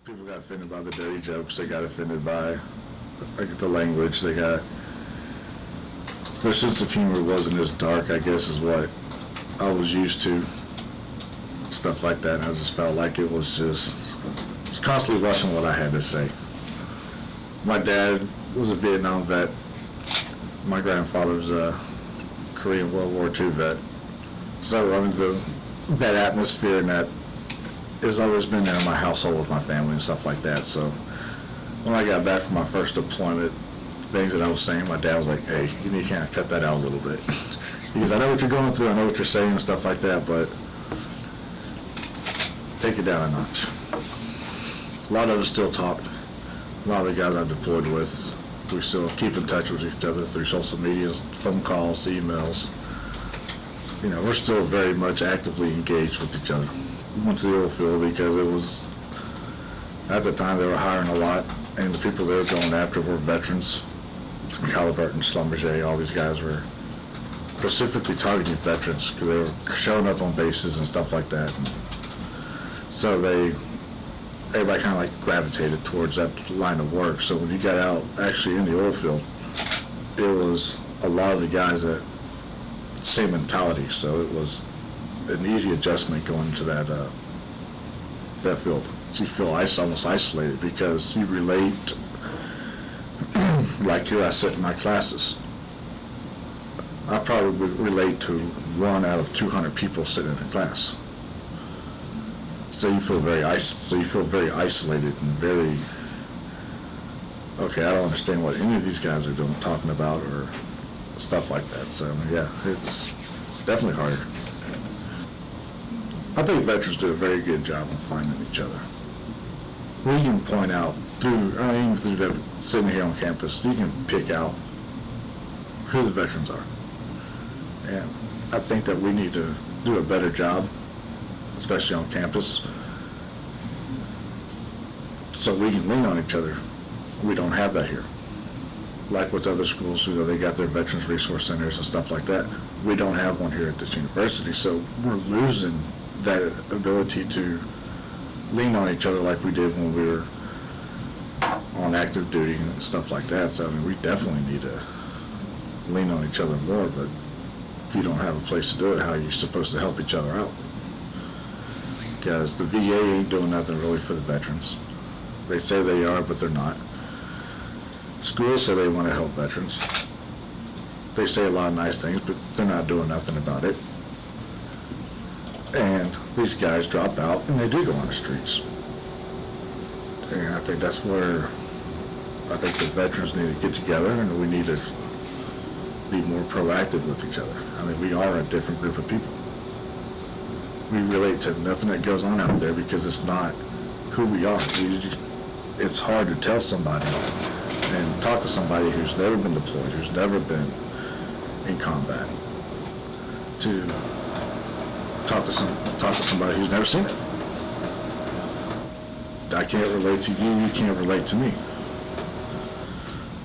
People got offended by the dirty jokes. They got offended by like the language. They got their sense of humor wasn't as dark, I guess, as what I was used to. Stuff like that. And I just felt like it was constantly rushing what I had to say. My dad was a Vietnam vet. My grandfather was a Korean World War II vet. So I mean, that atmosphere and that has always been there in my household with my family and stuff like that. So when I got back from my first deployment, things that I was saying, my dad was like, hey, you need to kind of cut that out a little bit. Because I know what you're going through, I know what you're saying and stuff like that, but take it down a notch. A lot of us still talk. A lot of the guys I've deployed with, we still keep in touch with each other through social media, phone calls, emails. You know, we're still very much actively engaged with each other. We went to the oil field because it was, at the time they were hiring a lot, and the people they were going after were veterans. Halliburton, Schlumberger, all these guys were specifically targeting veterans because they were showing up on bases and stuff like that. And so everybody kind of like gravitated towards that line of work. So when you got out actually in the oil field, it was a lot of the guys that same mentality. So it was an easy adjustment going into that field. So you feel almost isolated because you relate. Like here I sit in my classes. I probably would relate to 1 out of 200 people sitting in a class. So you feel very isolated and very, okay, I don't understand what any of these guys are doing, talking about, or stuff like that. So yeah, it's definitely harder. I think veterans do a very good job of finding each other. We can point out even through sitting here on campus, you can pick out who the veterans are. And I think that we need to do a better job, especially on campus, so we can lean on each other. We don't have that here. Like with other schools, they got their Veterans Resource Centers and stuff like that. We don't have one here at this university, so we're losing that ability to lean on each other like we did when we were on active duty and stuff like that. So I mean, we definitely need to lean on each other more, but if you don't have a place to do it, how are you supposed to help each other out? Because the VA ain't doing nothing really for the veterans. They say they are, but they're not. Schools say they want to help veterans. They say a lot of nice things, but they're not doing nothing about it. And these guys drop out and they do go on the streets. And I think that's where I think the veterans need to get together, and we need to be more proactive with each other. I mean, we are a different group of people. We relate to nothing that goes on out there because it's not who we are. It's hard to tell somebody and talk to somebody who's never been deployed, who's never been in combat, to talk to somebody who's never seen it. I can't relate to you, you can't relate to me.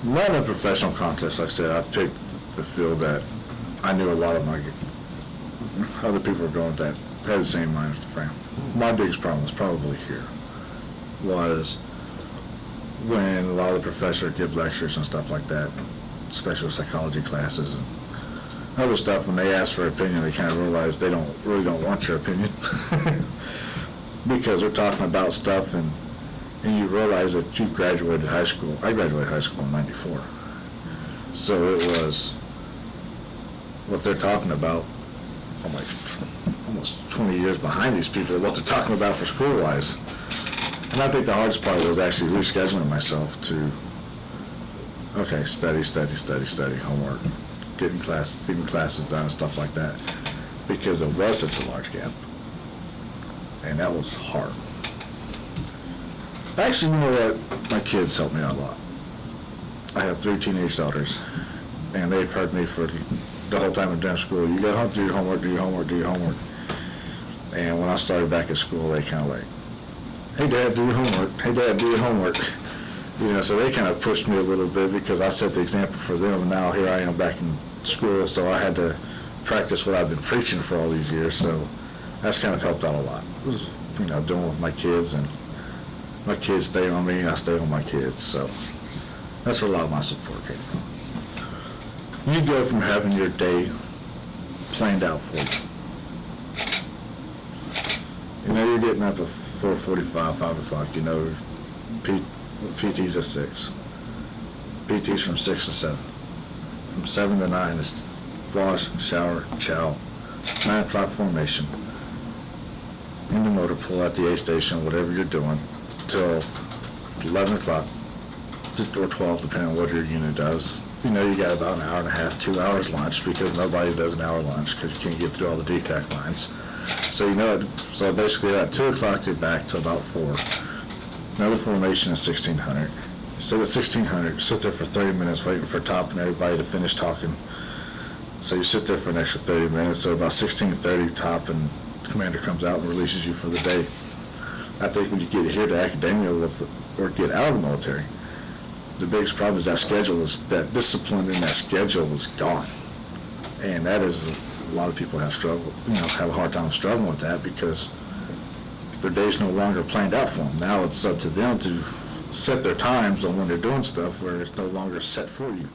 Not in a professional context, like I said, I picked the field that I knew a lot of my other people were going that had the same mind frame. My biggest problem was probably here, was when a lot of the professors give lectures and stuff like that, special psychology classes and other stuff, when they ask for an opinion, they kind of realize they really don't want your opinion. Because they're talking about stuff and you realize that you graduated high school. I graduated high school in '94. So it was what they're talking about. I'm like almost 20 years behind these people, what they're talking about for school-wise. And I think the hardest part was actually rescheduling myself to, okay, study, homework, getting classes done and stuff like that, because there was such a large gap. And that was hard. Actually, you know what? My kids helped me out a lot. I have 3 teenage daughters, and they've heard me for the whole time in dental school. You got to do your homework, do your homework, do your homework. And when I started back at school, they kind of like, hey, Dad, do your homework. Hey, Dad, do your homework. So they kind of pushed me a little bit because I set the example for them, and now here I am back in school, so I had to practice what I've been preaching for all these years. So that's kind of helped out a lot. It was, dealing with my kids and My kids stay on me, I stay on my kids, so that's where a lot of my support came from. You go from having your day planned out for you. You know, you're getting up at 4:45, 5 o'clock, you know, PT's at 6. PT's from 6 to 7. From 7 to 9 is wash, shower, chow. 9 o'clock formation. In the motor pool at the A station, whatever you're doing, till 11 o'clock or 12, depending on what your unit does. You know, you got about an hour and a half, 2 hours lunch, because nobody does an hour lunch because you can't get through all the DFAC lines. So you know, so basically at 2 o'clock you're back to about 4. Another formation is 1600. So at 1600, sit there for 30 minutes waiting for Top and everybody to finish talking. So you sit there for an extra 30 minutes. So about 16:30, Top and Commander comes out and releases you for the day. I think when you get here to academia or get out of the military, the biggest problem is that discipline in that schedule is gone. And that is, a lot of people have a hard time struggling with that because their day's no longer planned out for them. Now it's up to them to set their times on when they're doing stuff where it's no longer set for you.